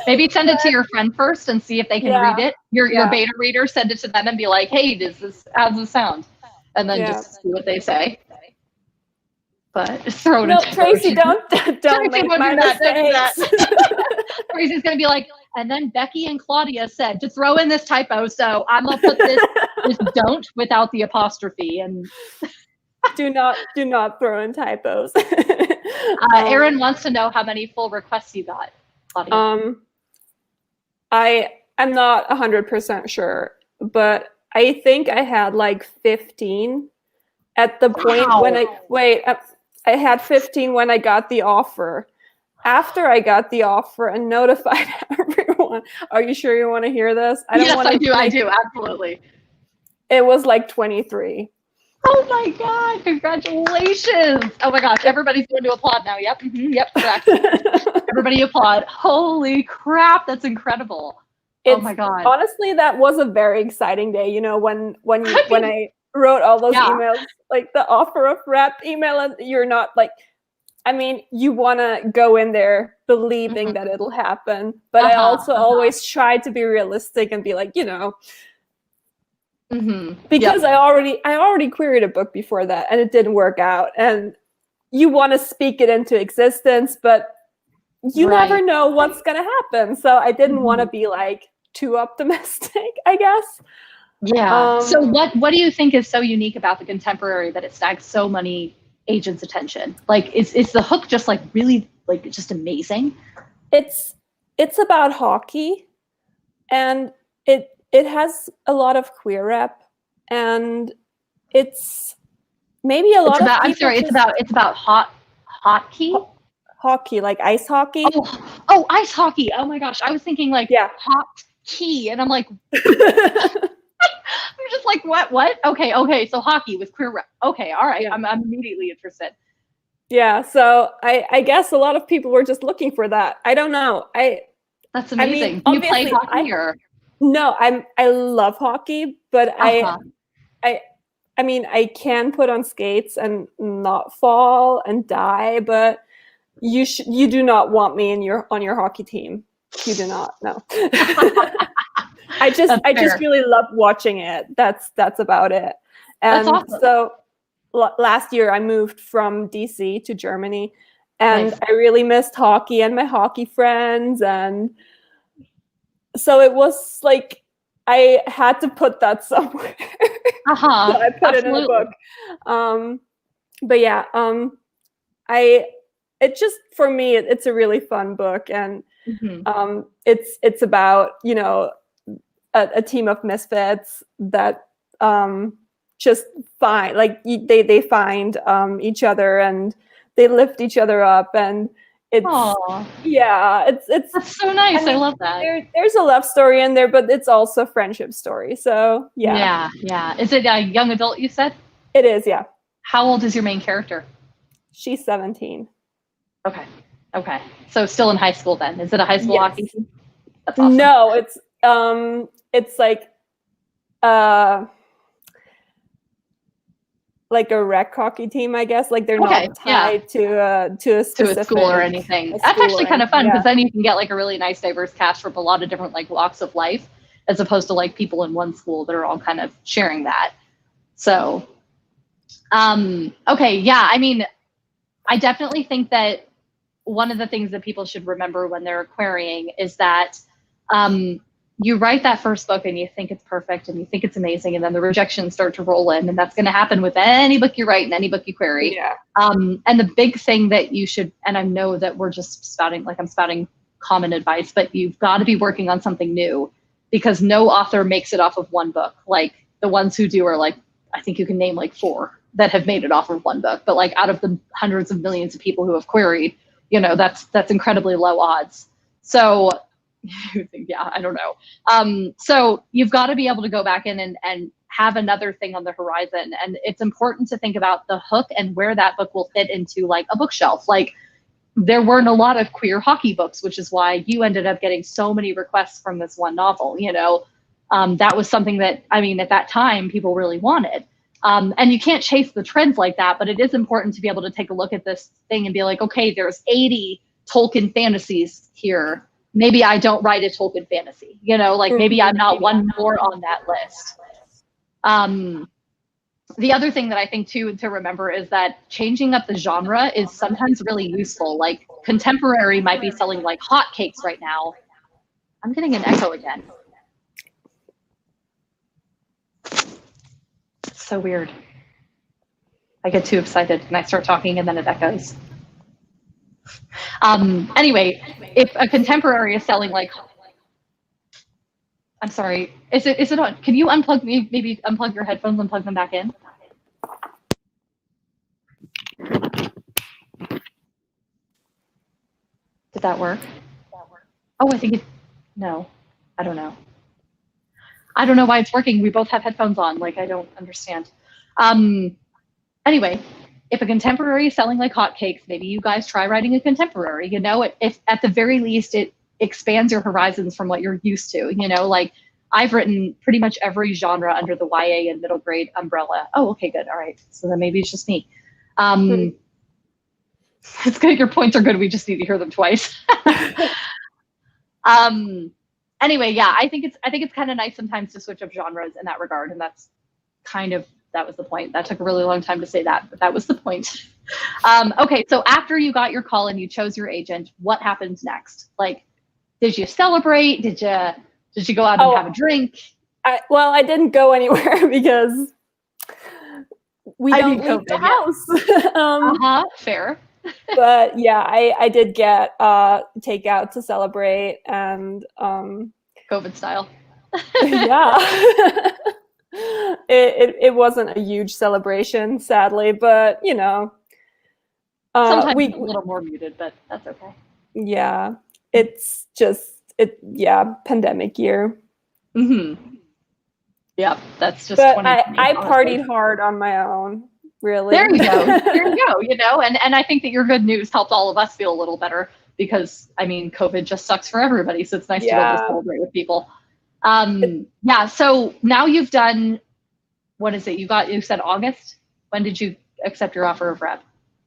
Maybe send it to your friend first and see if they can read it. Your beta reader, send it to them and be like, hey, how's this sound? And then just see what they say. But throw it in. Tracy, don't make my mistakes. Tracy's going to be like, and then Becky and Claudia said to throw in this typo, so I'm going to put this don't without the apostrophe. And do not throw in typos. Erin wants to know how many full requests you got, Claudia. I'm not 100% sure, but I think I had like 15 at the point when I had 15 when I got the offer. After I got the offer and notified everyone, are you sure you want to hear this? I do, absolutely. It was like 23. Oh my God, congratulations. Oh my gosh, everybody's going to applaud now. Yep, yep, correct. Everybody applaud. Holy crap, that's incredible. Oh my God. Honestly, that was a very exciting day. You know, when I wrote all those emails, like the offer of rep email, and you're not like, I mean, you want to go in there believing that it'll happen. But I also always try to be realistic and be like, you know, Because I already queried a book before that, and it didn't work out. And you want to speak it into existence, but you never know what's gonna happen. So I didn't want to be like too optimistic, I guess. Yeah. So what do you think is so unique about the contemporary that it snags so many agents' attention? Like, is the hook just like really like just amazing? It's about hockey, and it has a lot of queer rep, and it's maybe a lot of people. I'm sorry. It's about hockey. Hockey, like ice hockey. Oh, ice hockey. Oh my gosh, I was thinking like hockey, and I'm like. I'm just like, what? Okay. So hockey with queer rep. Okay, all right. Yeah. I'm immediately interested. Yeah. So I guess a lot of people were just looking for that. I don't know. That's amazing. Do you play hockey or? No, I love hockey, but I mean, I can put on skates and not fall and die, but you do not want me on your hockey team. You do not. No. I just really love watching it. That's about it. And that's awesome. So last year I moved from DC to Germany, and I really missed hockey and my hockey friends, and so it was like I had to put that somewhere. So I put it in a book. But yeah, it just, for me, it's a really fun book, and it's about, you know, a team of misfits that just find, like, they find each other, and they lift each other up, and it's that's so nice. I mean, I love that. There's a love story in there, but it's also a friendship story. So yeah. Is it a young adult, you said? It is, yeah. How old is your main character? She's 17. Okay. So still in high school then. Is it a high school hockey team? That's awesome. No, it's like a rec hockey team, I guess. Like, they're not tied to a specific school or anything. That's actually kind of fun, because then you can get like a really nice diverse cast from a lot of different like walks of life, as opposed to like people in one school that are all kind of sharing that. So, okay, yeah. I mean, I definitely think that one of the things that people should remember when they're querying is that you write that first book and you think it's perfect and you think it's amazing, and then the rejections start to roll in, and that's going to happen with any book you write and any book you query. Yeah. And the big thing that you should, and I know that we're just spouting common advice, but you've got to be working on something new, because no author makes it off of one book. Like, the ones who do are like, I think you can name like 4 that have made it off of one book, but like out of the hundreds of millions of people who have queried, you know, that's incredibly low odds. So I don't know. So you've got to be able to go back in and have another thing on the horizon. And it's important to think about the hook and where that book will fit into like a bookshelf. Like, there weren't a lot of queer hockey books, which is why you ended up getting so many requests from this one novel. You know, that was something that, I mean, at that time people really wanted. And you can't chase the trends like that, but it is important to be able to take a look at this thing and be like, okay, there's 80 Tolkien fantasies here. Maybe I don't write a Tolkien fantasy, you know, like maybe I'm not one more on that list. The other thing that I think too to remember is that changing up the genre is sometimes really useful. Like, contemporary might be selling like hotcakes right now. I'm getting an echo again. It's so weird. I get too excited and I start talking and then it echoes. Anyway, if a contemporary is selling like, I'm sorry, is it on? Can you unplug me? Maybe unplug your headphones and plug them back in. Did that work? Oh, I think no, I don't know. I don't know why it's working. We both have headphones on. Like, I don't understand. Anyway, if a contemporary is selling like hotcakes, maybe you guys try writing a contemporary. You know, if at the very least it expands your horizons from what you're used to. You know, like, I've written pretty much every genre under the YA and middle grade umbrella. Oh, okay, good. All right. So then maybe it's just me. It's good. Your points are good. We just need to hear them twice. Anyway, yeah, I think it's kind of nice sometimes to switch up genres in that regard, and that was the point. That took a really long time to say that, but that was the point. Okay, so after you got your call and you chose your agent, what happened next? Like, did you celebrate? Did you go out and have a drink? I didn't go anywhere because we don't leave the house. Fair. But yeah, I did get takeout to celebrate, and COVID style. Yeah. It wasn't a huge celebration, sadly, but you know, sometimes it's a little more muted, but that's okay. Yeah, it's just pandemic year. Mm-hmm. Yep, that's just. But I partied hard on my own. Really. There you go. There you go. You know, and I think that your good news helped all of us feel a little better because I mean, COVID just sucks for everybody, so it's nice to be able to celebrate with people. Yeah. So now you've done. What is it? You said August. When did you accept your offer of rep?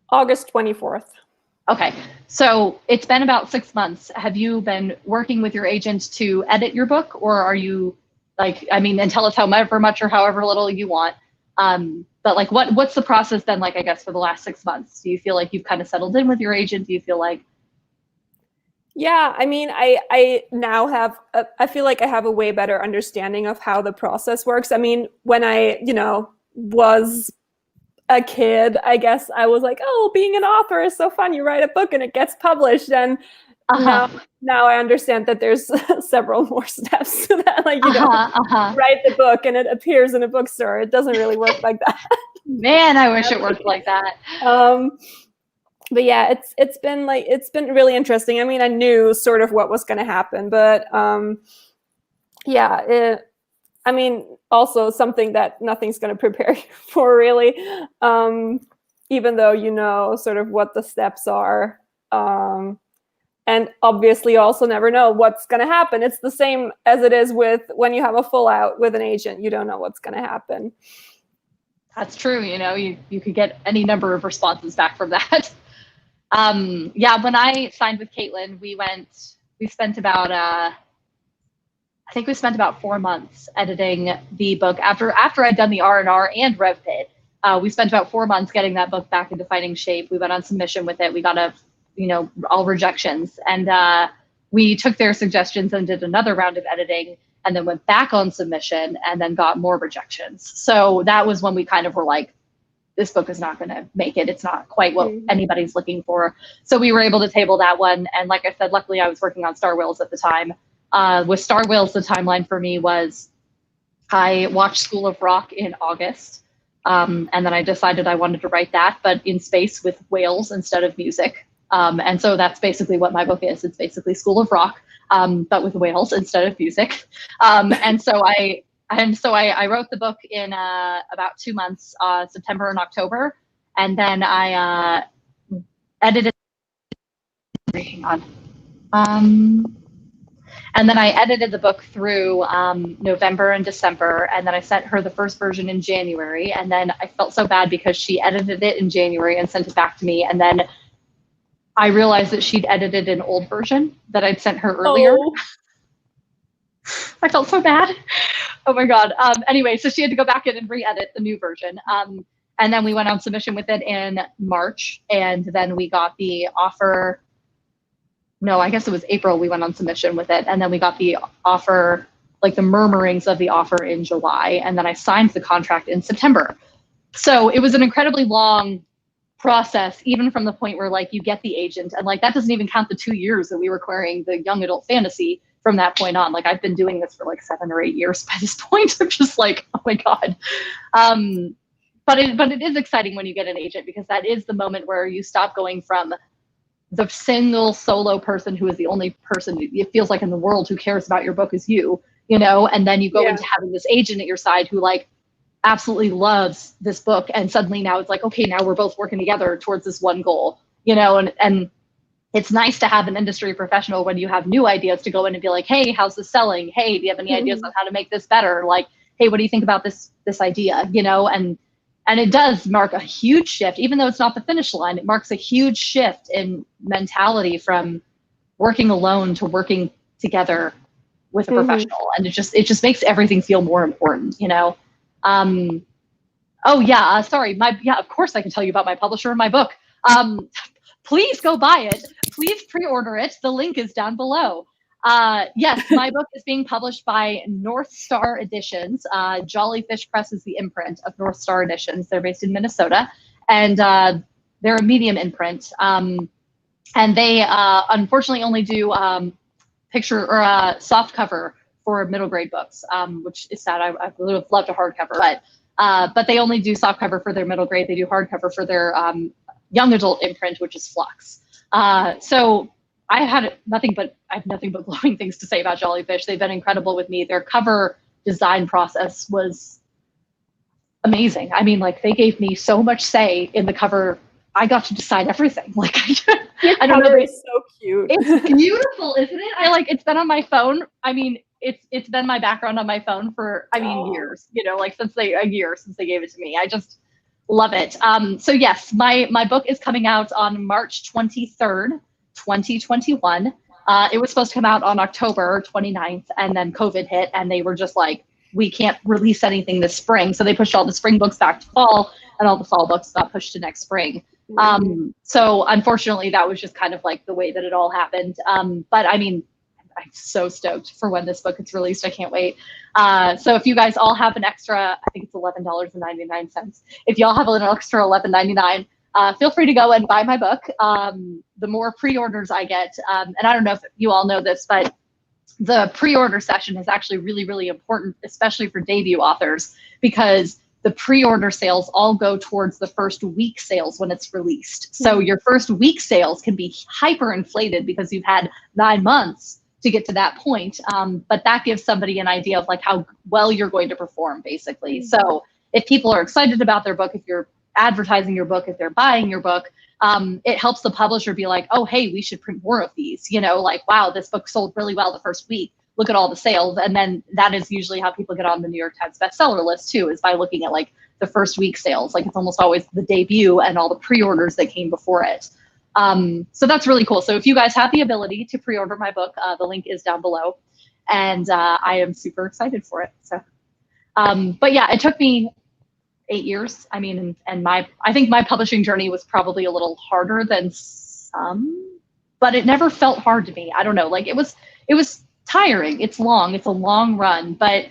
August 24th. Okay. So it's been about 6 months. Have you been working with your agent to edit your book, or are you like, I mean, and tell us however much or however little you want. But like, what's the process been like, I guess, for the last 6 months? Do you feel like you've kind of settled in with your agent? Do you feel like? Yeah, I mean, I now have, I feel like I have a way better understanding of how the process works. I mean, when I, was a kid, I guess I was like, oh, being an author is so fun. You write a book and it gets published. And now I understand that there's several more steps to that. Like, write the book and it appears in a bookstore. It doesn't really work like that. Man, I wish it worked like that. But yeah, it's been really interesting. I mean, I knew sort of what was going to happen, but I mean, also something that nothing's going to prepare you for, really, even though sort of what the steps are. And obviously, you also never know what's going to happen. It's the same as it is with when you have a full out with an agent. You don't know what's going to happen. That's true. You could get any number of responses back from that. Yeah, when I signed with Caitlin, we spent about, I think we spent about 4 months editing the book after I'd done the R&R and RevPit. We spent about 4 months getting that book back into fighting shape. We went on submission with it. We got all rejections, and we took their suggestions and did another round of editing, and then went back on submission and then got more rejections. So that was when we kind of were like, this book is not going to make it. It's not quite what anybody's looking for. So we were able to table that one. And like I said, luckily I was working on Star Whales at the time. With Star Whales, the timeline for me was I watched School of Rock in August. And then I decided I wanted to write that, but in space with whales instead of music. And so that's basically what my book is. It's basically School of Rock, but with whales instead of music. And so I wrote the book in about 2 months, September and October, and then I edited. Hang on. And then I edited the book through November and December, and then I sent her the first version in January. And then I felt so bad because she edited it in January and sent it back to me, and then I realized that she'd edited an old version that I'd sent her earlier. Oh. I felt so bad. Oh my God. Anyway, so she had to go back in and re-edit the new version. And then we went on submission with it in March, and then we got the offer. No, I guess it was April we went on submission with it, and then we got the offer, like the murmurings of the offer, in July, and then I signed the contract in September. So it was an incredibly long process, even from the point where like you get the agent, and like that doesn't even count the 2 years that we were querying the young adult fantasy from that point on. Like I've been doing this for like 7 or 8 years by this point. I'm just like, oh my God. But it is exciting when you get an agent, because that is the moment where you stop going from the single solo person who is the only person it feels like in the world who cares about your book is you, and then you go into having this agent at your side who like absolutely loves this book. And suddenly now it's like, okay, now we're both working together towards this one goal, and it's nice to have an industry professional when you have new ideas to go in and be like, hey, how's this selling? Hey, do you have any ideas on how to make this better? Like, hey, what do you think about this idea? And it does mark a huge shift, even though it's not the finish line. It marks a huge shift in mentality from working alone to working together with a professional, and it just makes everything feel more important, you know? Oh yeah, sorry, of course I can tell you about my publisher and my book. Please go buy it. Please pre-order it. The link is down below. Yes, my book is being published by North Star Editions. Jollyfish Press is the imprint of North Star Editions. They're based in Minnesota, and they're a medium imprint. And they unfortunately only do picture or soft cover for middle grade books, which is sad. I would have loved a hardcover, but they only do soft cover for their middle grade. They do hardcover for their young adult imprint, which is Flux. So I have nothing but glowing things to say about Jollyfish. They've been incredible with me. Their cover design process was amazing. I mean, like, they gave me so much say in the cover. I got to decide everything. Like, I don't know. It's so cute. It's beautiful, isn't it? It's been on my phone. I mean, it's been my background on my phone for, years, you know, like since they gave it to me. I just love it. So yes, my book is coming out on March 23rd, 2021. It was supposed to come out on October 29th, and then COVID hit, and they were just like, we can't release anything this spring. So they pushed all the spring books back to fall, and all the fall books got pushed to next spring. So unfortunately, that was just kind of like the way that it all happened. But I mean, I'm so stoked for when this book gets released. I can't wait. So if you guys all have an extra, I think it's $11.99. If y'all have an extra $11.99, feel free to go and buy my book. The more pre-orders I get, and I don't know if you all know this, but the pre-order session is actually really, really important, especially for debut authors, because the pre-order sales all go towards the first week sales when it's released. So your first week sales can be hyper inflated because you've had 9 months to get to that point. But that gives somebody an idea of like how well you're going to perform, basically. So if people are excited about their book, if you're advertising your book, if they're buying your book, it helps the publisher be like, oh, hey, we should print more of these, you know, like, wow, this book sold really well the first week. Look at all the sales. And then that is usually how people get on the New York Times bestseller list too, is by looking at like the first week sales. Like, it's almost always the debut and all the pre-orders that came before it. So that's really cool. So if you guys have the ability to pre-order my book, the link is down below, and I am super excited for it. So, but yeah, it took me 8 years. I mean, and I think my publishing journey was probably a little harder than some, but it never felt hard to me. I don't know, like it was tiring. It's a long run, but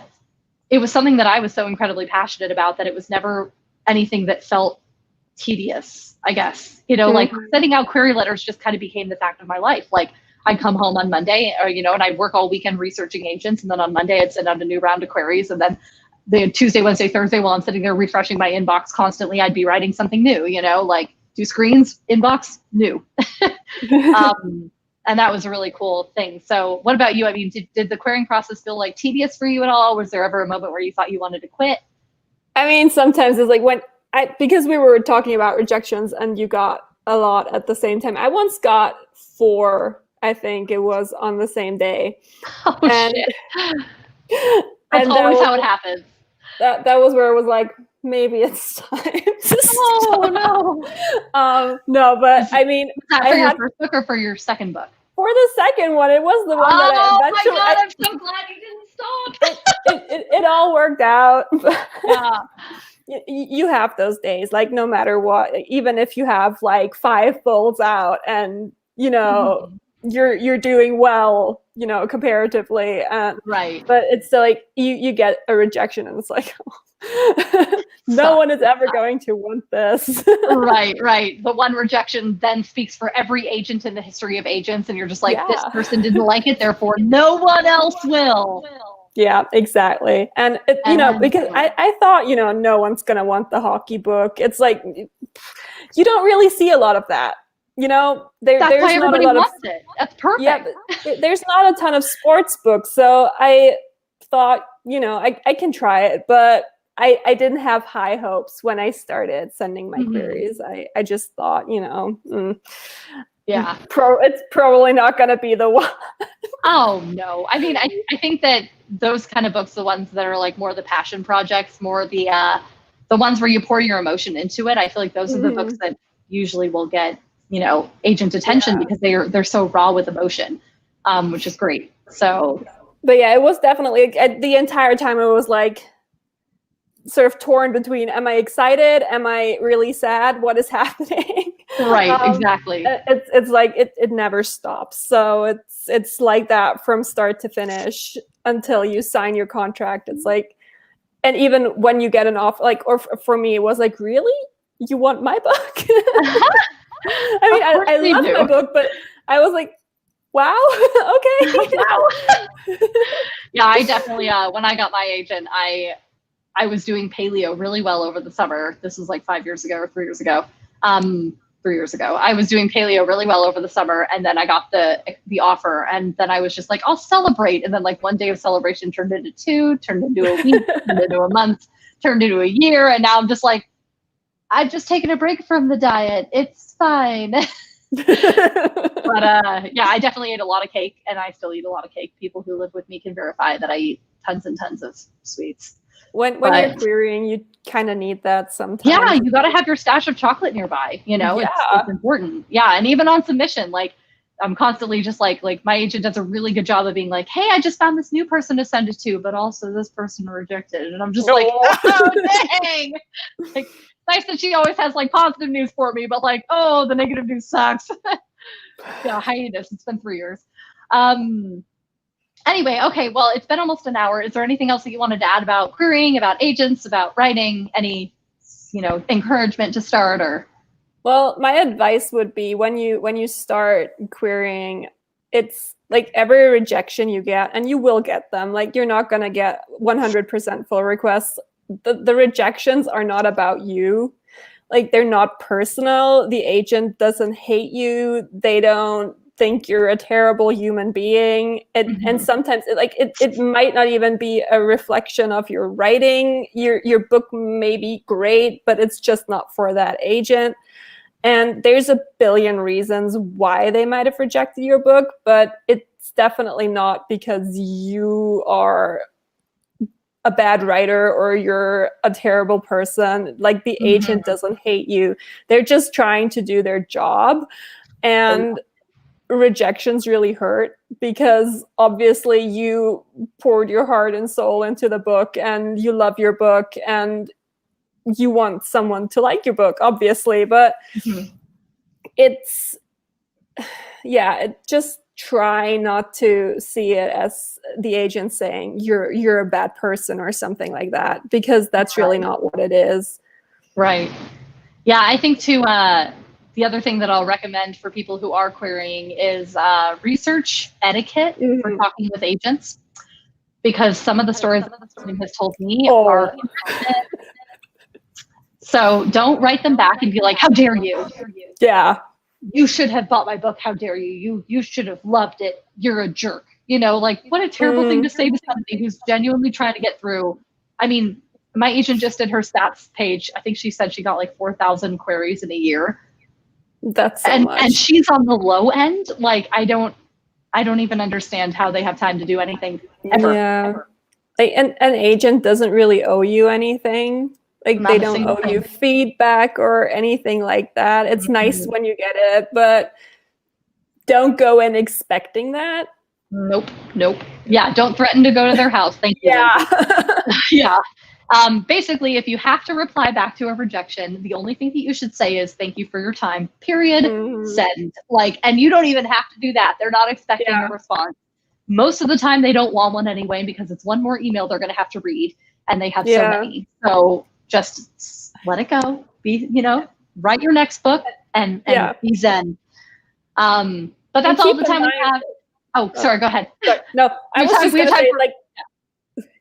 it was something that I was so incredibly passionate about that it was never anything that felt tedious, I guess. You know, like sending out query letters just kind of became the fact of my life. Like, I'd come home on Monday, or, you know, and I'd work all weekend researching agents, and then on Monday I'd send out a new round of queries, and then the Tuesday, Wednesday, Thursday, while I'm sitting there refreshing my inbox constantly, I'd be writing something new, you know, like 2 screens, inbox, new. And that was a really cool thing. So what about you? I mean, did the querying process feel like tedious for you at all? Was there ever a moment where you thought you wanted to quit? I mean, sometimes it's like because we were talking about rejections and you got a lot at the same time. I once got 4, I think it was, on the same day. Oh, shit. That's always how it happens. That was where it was like, maybe it's time to stop. No. No, but I mean, was that for your first book or for your second book? For the second one, it was the one that I eventually. Oh my God, I'm so glad you didn't stop. It all worked out. Yeah. You have those days, like, no matter what, even if you have like 5 folds out and, you know, you're doing well, you know, comparatively. Right. But it's still like you get a rejection and it's like, no one is ever going to want this. Right. The one rejection then speaks for every agent in the history of agents. And you're just like, this person didn't like it, therefore no one else will. Yeah, exactly. And, you know, because I thought, you know, no one's going to want the hockey book. It's like, you don't really see a lot of that. You know, there's why not everybody a lot wants of it. That's perfect. Yeah, there's not a ton of sports books, so I thought, you know, I can try it, but I didn't have high hopes when I started sending my queries. I just thought, you know, yeah, it's probably not going to be the one. Oh no, I mean, I think that those kind of books, the ones that are like more the passion projects, more the ones where you pour your emotion into it, I feel like those are the books that usually will get, you know, agent attention because they're so raw with emotion, which is great. So But yeah, it was definitely the entire time it was like sort of torn between, am I excited? Am I really sad? What is happening? Right, exactly. It's like it never stops. So it's like that from start to finish until you sign your contract. It's like, and even when you get an offer, like, or for me, it was like, really? You want my book? I mean, I love my book, but I was like, wow, okay. Wow. Yeah, I definitely, when I got my agent, I was doing paleo really well over the summer. This was like 5 years ago or 3 years ago. 3 years ago. I was doing paleo really well over the summer, and then I got the offer, and then I was just like, I'll celebrate. And then like one day of celebration turned into 2, turned into a week, turned into a month, turned into a year, and now I'm just like, I've just taken a break from the diet. It's fine. But yeah, I definitely ate a lot of cake, and I still eat a lot of cake. People who live with me can verify that I eat tons and tons of sweets. When you're querying, you kind of need that sometimes. Yeah, you got to have your stash of chocolate nearby. You know, it's important. Yeah, and even on submission, like I'm constantly just like my agent does a really good job of being like, hey, I just found this new person to send it to, but also this person rejected, and I'm just like, oh dang. Like, nice that she always has like positive news for me, but like, oh, the negative news sucks. Yeah, hiatus. It's been 3 years. Anyway, okay, well, it's been almost an hour. Is there anything else that you wanted to add about querying, about agents, about writing? Any, encouragement to start or? Well, my advice would be when you start querying, it's like every rejection you get, and you will get them. Like you're not gonna get 100% full requests. The rejections are not about you. Like they're not personal. The agent doesn't hate you. They don't think you're a terrible human being. And sometimes it might not even be a reflection of your writing. Your book may be great, but it's just not for that agent. And there's a billion reasons why they might have rejected your book, but it's definitely not because you are a bad writer or you're a terrible person. Like the agent doesn't hate you. They're just trying to do their job. And rejections really hurt because obviously you poured your heart and soul into the book and you love your book and you want someone to like your book, obviously, but just try not to see it as the agent saying you're a bad person or something like that, because that's really not what it is. Right. Yeah, I think too, the other thing that I'll recommend for people who are querying is research etiquette for talking with agents, because some of the stories that the person has told me are inappropriate. So don't write them back and be like, how dare you? Yeah. You should have bought my book. How dare you? You should have loved it. You're a jerk. Like what a terrible thing to say to somebody who's genuinely trying to get through. I mean, my agent just did her stats page. I think she said she got like 4,000 queries in a year. That's so much. And she's on the low end. Like I don't even understand how they have time to do anything ever. Yeah. Ever. Like an agent doesn't really owe you anything. Like they don't owe you feedback or anything like that. It's nice when you get it, but don't go in expecting that. Nope. Yeah, don't threaten to go to their house. Thank you. Yeah. Basically, if you have to reply back to a rejection, the only thing that you should say is thank you for your time, period, send. And you don't even have to do that. They're not expecting a response. Most of the time, they don't want one anyway, because it's one more email they're going to have to read, and they have so many. So just let it go. Write your next book and be zen. But that's all the time we have. Oh, sorry, go ahead. No, I was just going to say,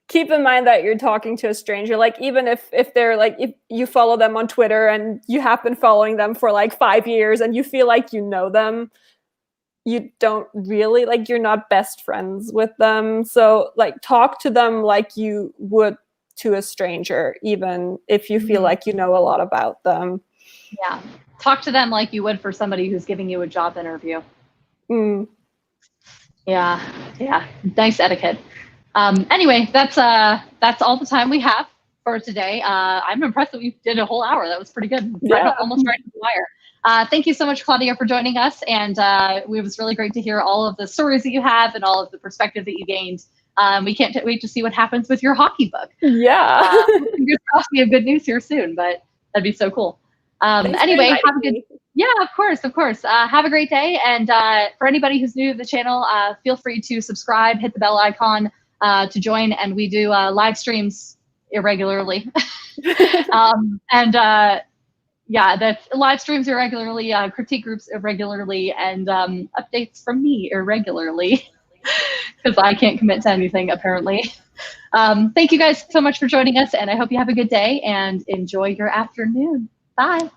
keep in mind that you're talking to a stranger. Like, even if they're if you follow them on Twitter and you have been following them for 5 years and you feel like you know them, you don't really, you're not best friends with them. So talk to them like you would to a stranger, even if you feel like you know a lot about them. Yeah. Talk to them like you would for somebody who's giving you a job interview. Yeah. Nice etiquette. Anyway, that's all the time we have for today. I'm impressed that we did a whole hour. That was pretty good. Almost right to the wire. Thank you so much, Claudia, for joining us. And it was really great to hear all of the stories that you have and all of the perspective that you gained We can't wait to see what happens with your hockey book. Yeah. Fingers crossed we have good news here soon, but that'd be so cool. Thanks for Anyway, inviting have a good, me. yeah, of course. Have a great day. And for anybody who's new to the channel, feel free to subscribe, hit the bell icon to join. And we do live streams irregularly. Yeah, that's live streams irregularly, critique groups irregularly, and updates from me irregularly, because I can't commit to anything apparently. Thank you guys so much for joining us, and I hope you have a good day and enjoy your afternoon. Bye.